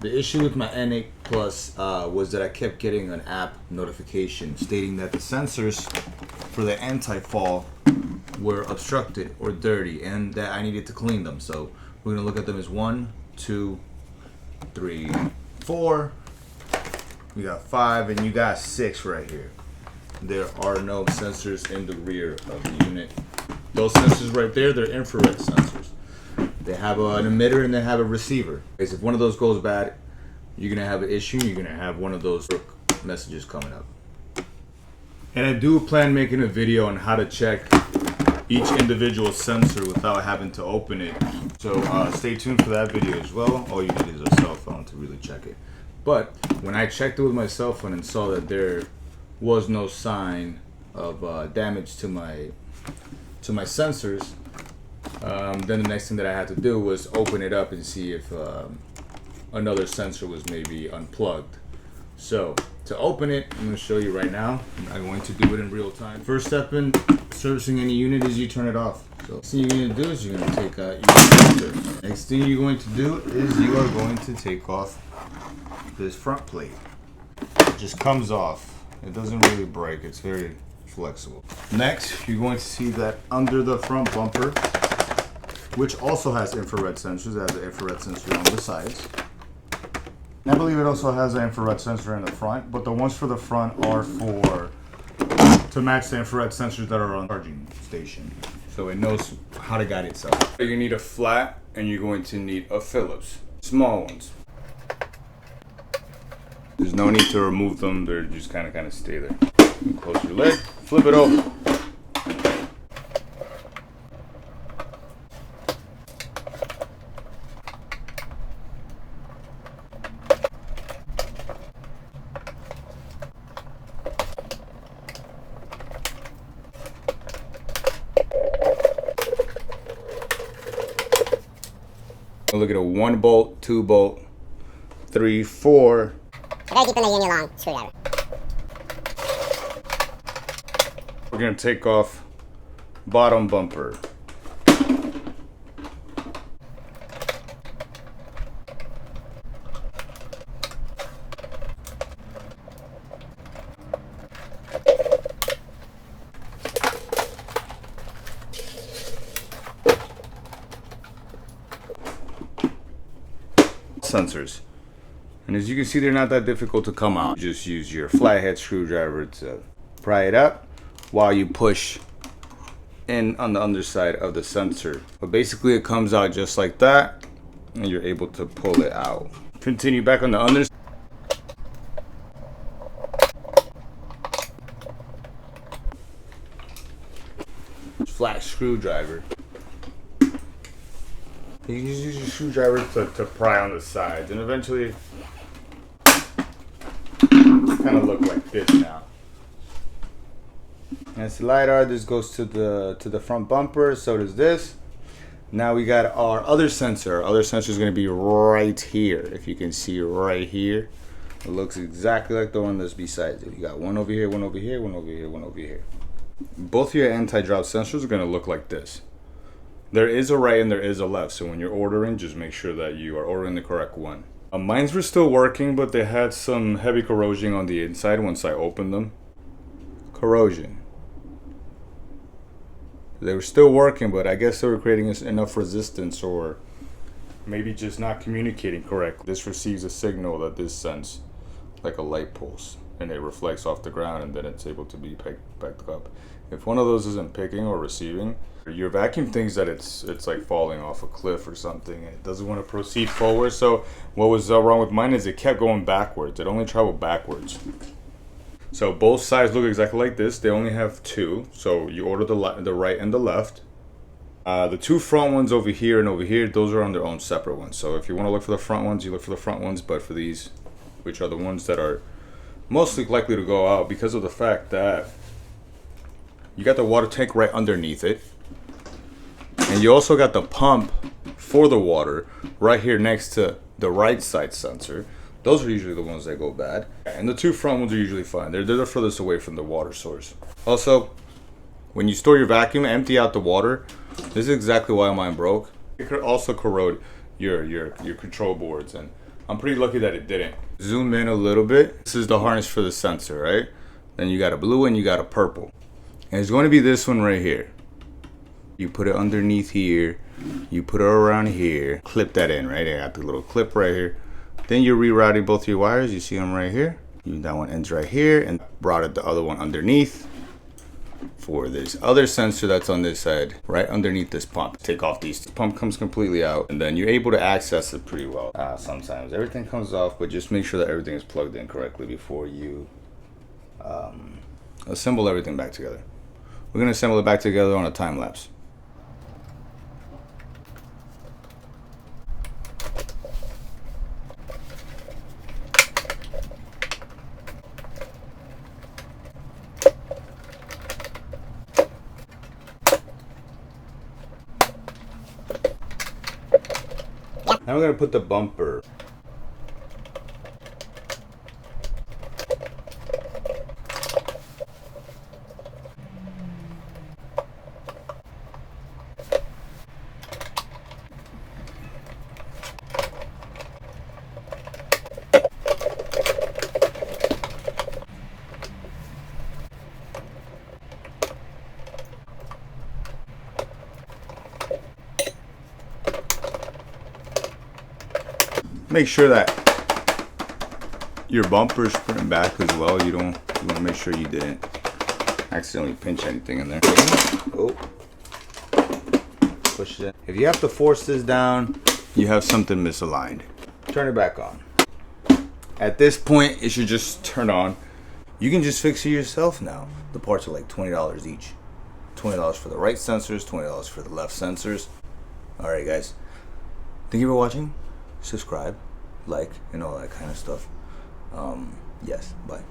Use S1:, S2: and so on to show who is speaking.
S1: The issue with my N8 Plus was that I kept getting an app notification stating that the sensors for the anti-fall were obstructed or dirty and that I needed to clean them. So we're gonna look at them as 1, 2, 3, 4. We got 5 and you got 6 right here. There are no sensors in the rear of the unit. Those sensors right there, they're infrared sensors. They have an emitter and they have a receiver. If one of those goes bad, you're gonna have an issue. You're gonna have one of those messages coming up. And I do plan making a video on how to check each individual sensor without having to open it. So stay tuned for that video as well. All you need is a cell phone to really check it. But when I checked it with my cell phone and saw that there was no sign of damage to my sensors, then the next thing that I had to do was open it up and see if another sensor was maybe unplugged. So to open it, I'm going to show you right now. I'm going to do it in real time. First step in servicing any unit is you turn it off. So next thing you're going to do is you're going to take out your sensor. Next thing you're going to do is you are going to take off this front plate. It just comes off. It doesn't really break. It's very flexible. Next, you're going to see that under the front bumper, which also has infrared sensors. It has an infrared sensor on the sides. And I believe it also has an infrared sensor in the front, but the ones for the front are to match the infrared sensors that are on the charging station. So it knows how to guide itself. You need a flat and you're going to need a Phillips. Small ones. There's no need to remove them. They're just kind of stay there. Close your lid, flip it over. Look at a 1 bolt, 2 bolt, 3, 4.
S2: Very deep in the union long screwdriver.
S1: We're gonna take off bottom bumper. Sensors. And as you can see, they're not that difficult to come out. You just use your flathead screwdriver to pry it up while you push in on the underside of the sensor. But basically it comes out just like that and you're able to pull it out. Continue back on the underside. Flat screwdriver. You can just use your screwdriver to pry on the sides, and eventually kind of look like this now. And it's LiDAR. This goes to the front bumper. So does this. Now we got our other sensor. Our other sensor is going to be right here. If you can see right here, it looks exactly like the one that's beside it. You got one over here, one over here, one over here, one over here. Both your anti-drop sensors are going to look like this. There is a right and there is a left, so when you're ordering, just make sure that you are ordering the correct one. Mines were still working, but they had some heavy corrosion on the inside once I opened them. Corrosion. They were still working, but I guess they were creating enough resistance, or maybe just not communicating correctly. This receives a signal that this sends like a light pulse, and it reflects off the ground, and then it's able to be picked up. If one of those isn't picking or receiving, your vacuum thinks that it's like falling off a cliff or something, and it doesn't want to proceed forward. So what was wrong with mine is it kept going backwards. It only traveled backwards. So both sides look exactly like this. They only have two. So you order the right and the left. The two front ones over here and over here, those are on their own separate ones. So if you want to look for the front ones, you look for the front ones. But for these, which are the ones that are mostly likely to go out because of the fact that you got the water tank right underneath it. And you also got the pump for the water right here next to the right side sensor. Those are usually the ones that go bad. And the two front ones are usually fine. They're the furthest away from the water source. Also, when you store your vacuum, empty out the water. This is exactly why mine broke. It could also corrode your control boards and I'm pretty lucky that it didn't. Zoom in a little bit. This is the harness for the sensor, right? Then you got a blue and you got a purple. And it's going to be this one right here. You put it underneath here. You put it around here. Clip that in, right? I got the little clip right here. Then you're rerouting both your wires. You see them right here. That one ends right here and routed the other one underneath for this other sensor that's on this side, right underneath this pump. Take off these. The pump comes completely out and then you're able to access it pretty well. Sometimes everything comes off, but just make sure that everything is plugged in correctly before you assemble everything back together. We're gonna assemble it back together on a time lapse. Now we're gonna put the bumper. Make sure that your bumper is putting back as well. You want to make sure you didn't accidentally pinch anything in there. Oh, push it in. If you have to force this down, you have something misaligned. Turn it back on. At this point, it should just turn on. You can just fix it yourself now. The parts are like $20 each. $20 for the right sensors, $20 for the left sensors. All right, guys. Thank you for watching. Subscribe, like, and all that kind of stuff. Yes, bye.